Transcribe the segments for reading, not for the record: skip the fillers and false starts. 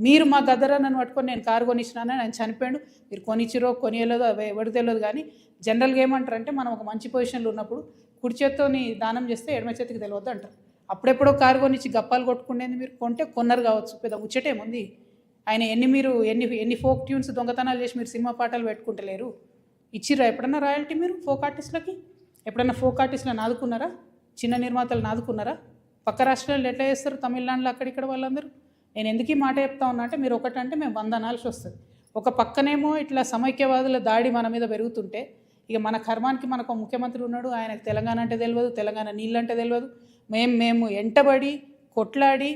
మీరు మా గదరా నన్ను పట్టుకొని నేను కారు కొనిచ్చినానని ఆయన చనిపోయాడు. మీరు కొనిచ్చిరో కొనియలేదో అవి ఎవరికి తెలియదు. కానీ జనరల్గా ఏమంటారంటే మనం ఒక మంచి పొజిషన్లో ఉన్నప్పుడు కుడి చేత్తోని దానం చేస్తే ఎడమ చేతికి తెలియదు అంటారు. అప్పుడెప్పుడో కారు కొనిచ్చి గప్పాలు కొట్టుకునేది మీరు కొంటే కొన్నారు కావచ్చు, పెద్ద ముచ్చటేముంది. ఆయన ఎన్ని ఫోక్ ట్యూన్స్ దొంగతనాలు చేసి మీరు సినిమా పాటలు పెట్టుకుంటలేరు. ఇచ్చిర్రా ఎప్పుడన్నా రాయల్టీ మీరు ఫోక్ ఆర్టిస్టులకి? ఎప్పుడన్నా ఫోక్ ఆర్టిస్టులను ఆదుకున్నారా? చిన్న నిర్మాతలను ఆదుకున్నారా? పక్క రాష్ట్రాల్లో ఎట్లా చేస్తారు? తమిళనాడులో అక్కడిక్కడ వాళ్ళందరూ. నేను ఎందుకు ఈ మాట చెప్తా ఉన్నా అంటే మీరు ఒకటంటే మేము 100 అనాల్సి వస్తుంది. ఒక పక్కనేమో ఇట్లా సమైక్యవాదుల దాడి మన మీద పెరుగుతుంటే ఇక మన కర్మానికి మనకు ముఖ్యమంత్రి ఉన్నాడు, ఆయనకు తెలంగాణ అంటే తెలియదు, తెలంగాణ నీళ్ళంటే తెలియదు. మేము ఎంటబడి కొట్లాడి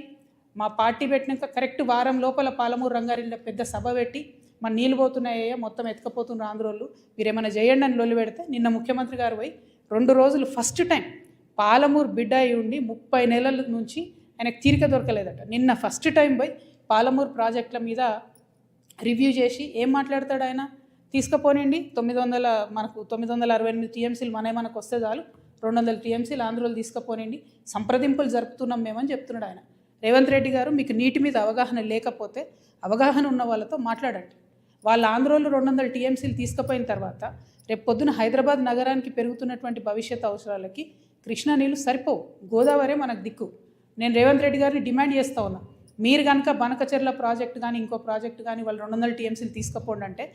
మా పార్టీ పెట్టినాక కరెక్ట్ వారం లోపల పాలమూరు రంగారెడ్డిలో పెద్ద సభ పెట్టి మన నీళ్ళు పోతున్నాయ్యా మొత్తం ఎత్తుకపోతున్నారు ఆంధ్రోళ్ళు, మీరు ఏమైనా చేయండి అని లొల్లి పెడితే నిన్న ముఖ్యమంత్రి గారు పోయి 2 రోజులు ఫస్ట్ టైం పాలమూరు బిడ్డ అయి ఉండి 30 నెలల నుంచి ఆయనకు తీరిక దొరకలేదట. నిన్న ఫస్ట్ టైం పోయి పాలమూరు ప్రాజెక్టుల మీద రివ్యూ చేసి ఏం మాట్లాడతాడు ఆయన? తీసుకుపోనండి 968 టీఎంసీలు మనకు వస్తే చాలు, 200 టీఎంసీలు ఆంధ్రోలు తీసుకుపోనండి, సంప్రదింపులు జరుపుతున్నాం మేమని చెప్తున్నాడు ఆయన. రేవంత్ రెడ్డి గారు మీకు నీటి మీద అవగాహన లేకపోతే అవగాహన ఉన్న వాళ్ళతో మాట్లాడండి. వాళ్ళ ఆంధ్రోలు 200 టీఎంసీలు తీసుకుపోయిన తర్వాత రేపు పొద్దున హైదరాబాద్ నగరానికి పెరుగుతున్నటువంటి భవిష్యత్ అవసరాలకి కృష్ణా నీళ్ళు సరిపోవు, గోదావరి మనకు దిక్కు. నేను రేవంత్ రెడ్డి గారిని డిమాండ్ చేస్తూ ఉన్నా, మీరు కనుక బనకచెర్ల ప్రాజెక్టు కానీ ఇంకో ప్రాజెక్టు కానీ వాళ్ళు 200 టీఎంసీలు తీసుకుపోండి అంటే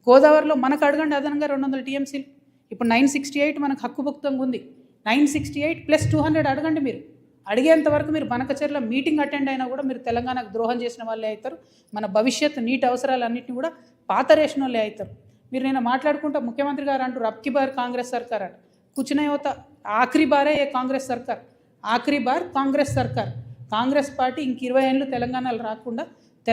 గోదావరిలో మనకు అడగండి అదనంగా 200 టీఎంసీలు. ఇప్పుడు 968 మనకు హక్కుభుక్తంగా ఉంది, 968 + 200 అడగండి. మీరు అడిగేంత వరకు మీరు బనకచెర్ల మీటింగ్ అటెండ్ అయినా కూడా మీరు తెలంగాణకు ద్రోహం చేసిన వాళ్ళే అవుతారు. మన భవిష్యత్తు నీటి అవసరాలన్నింటినీ కూడా పాత రేషన్ వాళ్ళే అవుతారు. మీరు నేను మాట్లాడుకుంటా ముఖ్యమంత్రి గారు అంటారు అబ్కి బార్ కాంగ్రెస్ సర్కార్ అంట. కూర్చునే యువత ఆఖరి బారే కాంగ్రెస్ సర్కార్, ఆఖరి బార్ కాంగ్రెస్ సర్కార్. కాంగ్రెస్ పార్టీ ఇంక 20 ఏళ్ళు తెలంగాణలో రాకుండా